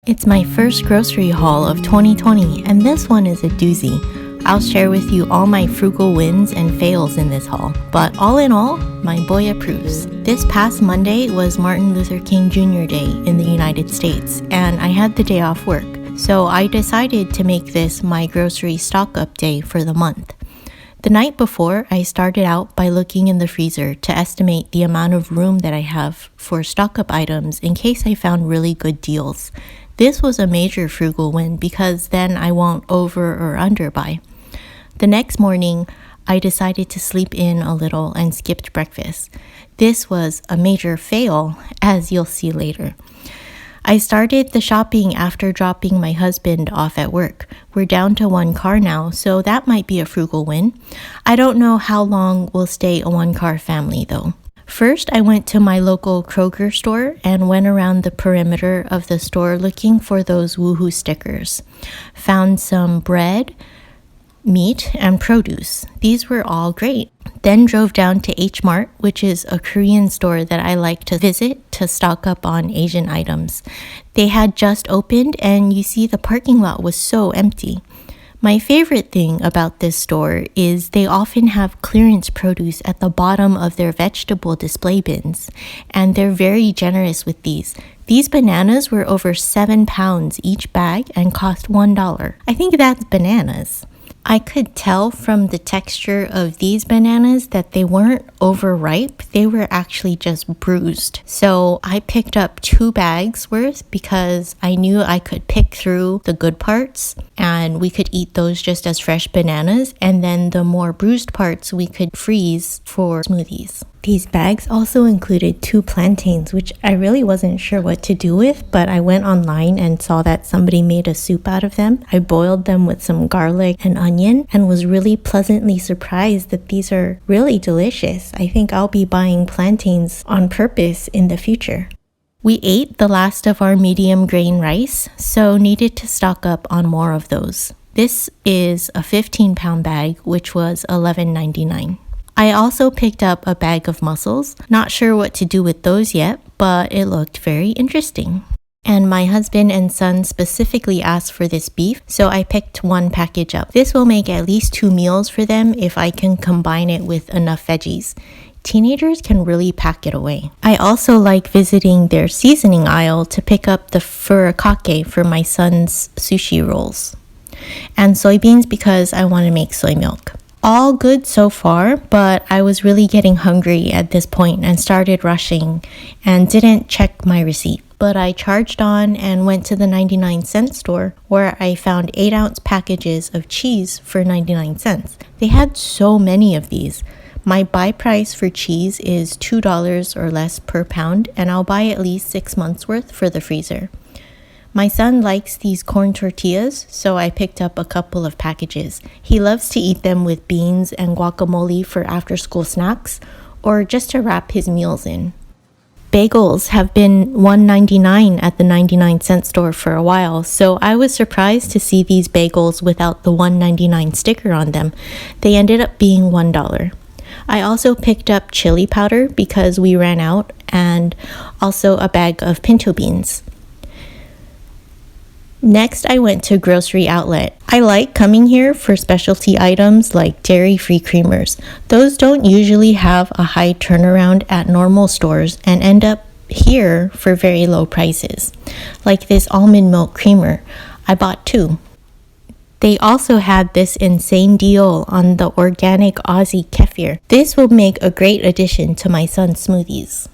It's my first grocery haul of 2020, and this one is a doozy. I'll share with you all my frugal wins and fails in this haul. But all in all, my boy approves. This past Monday was Martin Luther King Jr. Day in the United States, and I had the day off work. So I decided to make this my grocery stock-up day for the month. The night before, I started out by looking in the freezer to estimate the amount of room that I have for stock-up items in case I found really good deals. This was a major frugal win because then I won't over or under buy. The next morning, I decided to sleep in a little and skipped breakfast. This was a major fail, as you'll see later. I started the shopping after dropping my husband off at work. We're down to one car now, so that might be a frugal win. I don't know how long we'll stay a one-car family though. First, I went to my local Kroger store and went around the perimeter of the store looking for those woohoo stickers. Found some bread, meat, and produce. These were all great. Then drove down to Mart, which is a Korean store that I like to visit to stock up on Asian items. They had just opened and you see the parking lot was so empty. My favorite thing about this store is they often have clearance produce at the bottom of their vegetable display bins, and they're very generous with these. These bananas were over 7 pounds each bag and cost $1. I think that's bananas. I could tell from the texture of these bananas that they weren't overripe, they were actually just bruised. So I picked up 2 bags worth because I knew I could pick through the good parts and we could eat those just as fresh bananas, and then the more bruised parts we could freeze for smoothies. These bags also included 2 plantains, which I really wasn't sure what to do with, but I went online and saw that somebody made a soup out of them. I boiled them with some garlic and onion and was really pleasantly surprised that these are really delicious. I think I'll be buying plantains on purpose in the future. We ate the last of our medium grain rice, so needed to stock up on more of those. This is a 15-pound bag, which was $11.99. I also picked up a bag of mussels. Not sure what to do with those yet, but it looked very interesting. And my husband and son specifically asked for this beef, so I picked 1 package up. This will make at least 2 meals for them if I can combine it with enough veggies. Teenagers can really pack it away. I also like visiting their seasoning aisle to pick up the furikake for my son's sushi rolls. And soybeans because I want to make soy milk. All good so far, but I was really getting hungry at this point and started rushing and didn't check my receipt. But I charged on and went to the 99-cent store where I found 8-ounce packages of cheese for 99 cents. They had so many of these. My buy price for cheese is $2 or less per pound, and I'll buy at least 6 months worth for the freezer. My son likes these corn tortillas, so I picked up a couple of packages. He loves to eat them with beans and guacamole for after-school snacks or just to wrap his meals in. Bagels have been $1.99 at the 99-cent store for a while, so I was surprised to see these bagels without the $1.99 sticker on them. They ended up being $1. I also picked up chili powder because we ran out, and also a bag of pinto beans. Next, I went to Grocery Outlet. I like coming here for specialty items like dairy-free creamers. Those don't usually have a high turnaround at normal stores and end up here for very low prices. Like this almond milk creamer. I bought 2. They also had this insane deal on the organic Aussie kefir. This will make a great addition to my son's smoothies.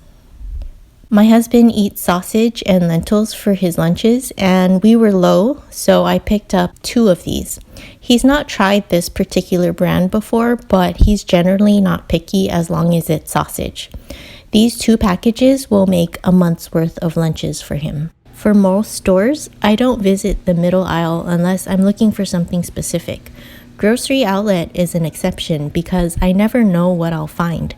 My husband eats sausage and lentils for his lunches, and we were low, so I picked up 2 of these. He's not tried this particular brand before, but he's generally not picky as long as it's sausage. These 2 packages will make a month's worth of lunches for him. For most stores, I don't visit the middle aisle unless I'm looking for something specific. Grocery Outlet is an exception because I never know what I'll find.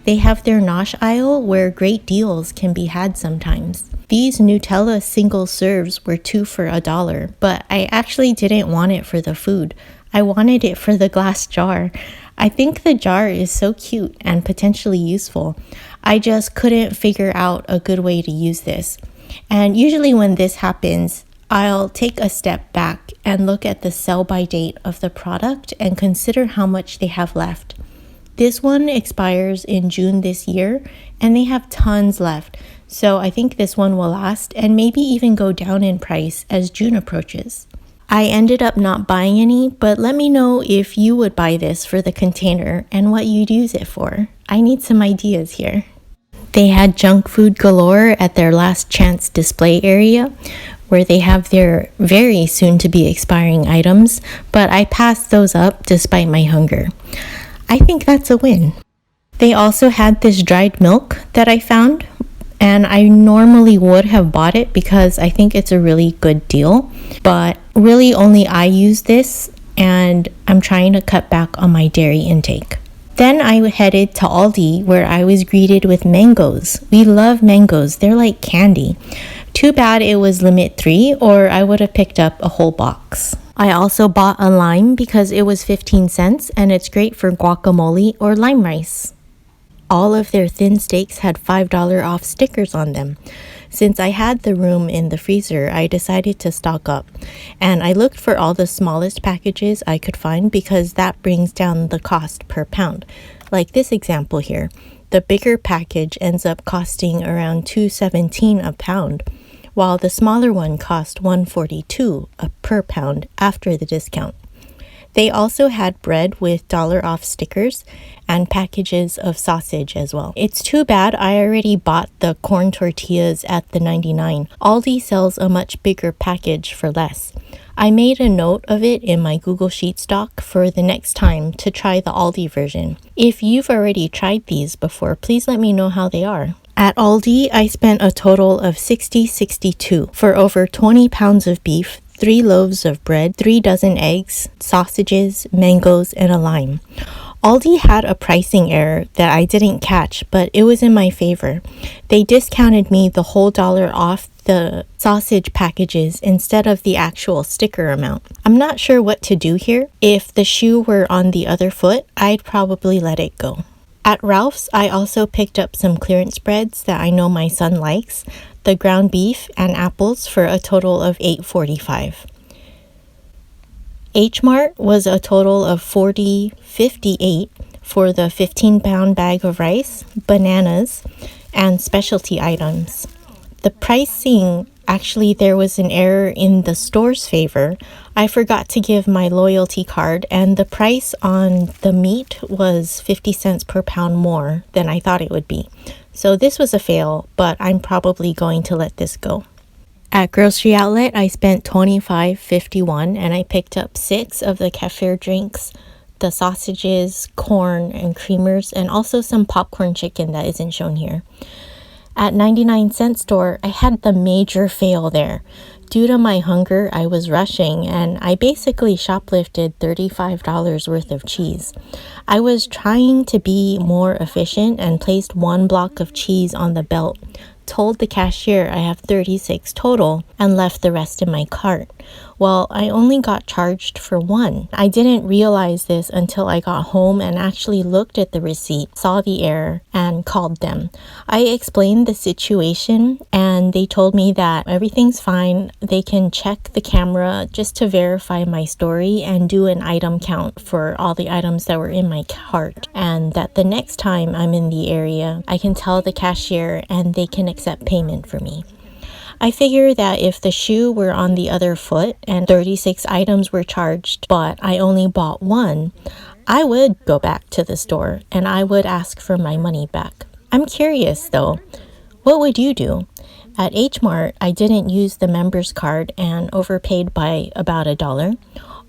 They have their nosh aisle where great deals can be had sometimes. These Nutella single serves were 2 for $1, but I actually didn't want it for the food. I wanted it for the glass jar. I think the jar is so cute and potentially useful. I just couldn't figure out a good way to use this. And usually when this happens, I'll take a step back and look at the sell-by date of the product and consider how much they have left. This one expires in June this year, and they have tons left. So I think this one will last and maybe even go down in price as June approaches. I ended up not buying any, but let me know if you would buy this for the container and what you'd use it for. I need some ideas here. They had junk food galore at their last chance display area, where they have their very soon to be expiring items, but I passed those up despite my hunger. I think that's a win. They also had this dried milk that I found, and I normally would have bought it because I think it's a really good deal, but really only I use this, and I'm trying to cut back on my dairy intake. Then I headed to Aldi, where I was greeted with mangoes. We love mangoes, they're like candy. Too bad it was limit 3, or I would have picked up a whole box. I also bought a lime because it was 15 cents and it's great for guacamole or lime rice. All of their thin steaks had $5 off stickers on them. Since I had the room in the freezer, I decided to stock up. And I looked for all the smallest packages I could find because that brings down the cost per pound. Like this example here. The bigger package ends up costing around $2.17 a pound, while the smaller one cost $1.42 per pound after the discount. They also had bread with $1 off stickers and packages of sausage as well. It's too bad I already bought the corn tortillas at the 99. Aldi sells a much bigger package for less. I made a note of it in my Google Sheets doc for the next time to try the Aldi version. If you've already tried these before, please let me know how they are. At Aldi, I spent a total of $60.62 for over 20 pounds of beef, 3 loaves of bread, 3 dozen eggs, sausages, mangoes, and a lime. Aldi had a pricing error that I didn't catch, but it was in my favor. They discounted me the whole $1 off the sausage packages instead of the actual sticker amount. I'm not sure what to do here. If the shoe were on the other foot, I'd probably let it go. At Ralph's, I also picked up some clearance breads that I know my son likes, the ground beef and apples for a total of $8.45. Mart was a total of $40.58 for the 15-pound bag of rice, bananas, and specialty items. The pricing, actually there was an error in the store's favor. I forgot to give my loyalty card, and the price on the meat was 50 cents per pound more than I thought it would be. So this was a fail, but I'm probably going to let this go. At Grocery Outlet, I spent $25.51 and I picked up 6 of the kefir drinks, the sausages, corn, and creamers, and also some popcorn chicken that isn't shown here. At 99-cent store, I had the major fail there. Due to my hunger, I was rushing and I basically shoplifted $35 worth of cheese. I was trying to be more efficient and placed 1 block of cheese on the belt, told the cashier I have 36 total, and left the rest in my cart. Well, I only got charged for 1. I didn't realize this until I got home and actually looked at the receipt, saw the error, and called them. I explained the situation and they told me that everything's fine. They can check the camera just to verify my story and do an item count for all the items that were in my cart, and that the next time I'm in the area, I can tell the cashier and they can accept payment for me. I figure that if the shoe were on the other foot and 36 items were charged, but I only bought 1, I would go back to the store and I would ask for my money back. I'm curious though, what would you do? At Mart, I didn't use the member's card and overpaid by about $1.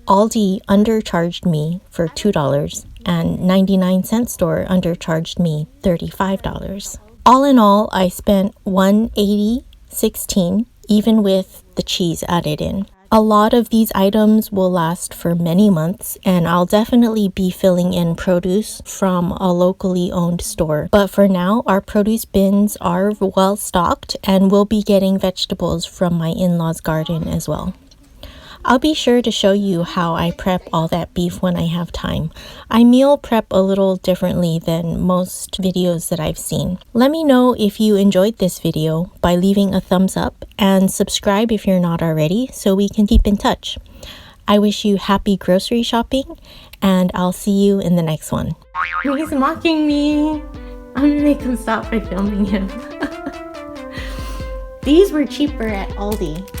Aldi undercharged me for $2 and 99-cent store undercharged me $35. All in all, I spent $180.16, even with the cheese added in. A lot of these items will last for many months, and I'll definitely be filling in produce from a locally owned store. But for now, our produce bins are well stocked, and we'll be getting vegetables from my in-laws' garden as well. I'll be sure to show you how I prep all that beef when I have time. I meal prep a little differently than most videos that I've seen. Let me know if you enjoyed this video by leaving a thumbs up and subscribe if you're not already so we can keep in touch. I wish you happy grocery shopping and I'll see you in the next one. He's mocking me. I'm gonna make him stop by filming him. These were cheaper at Aldi.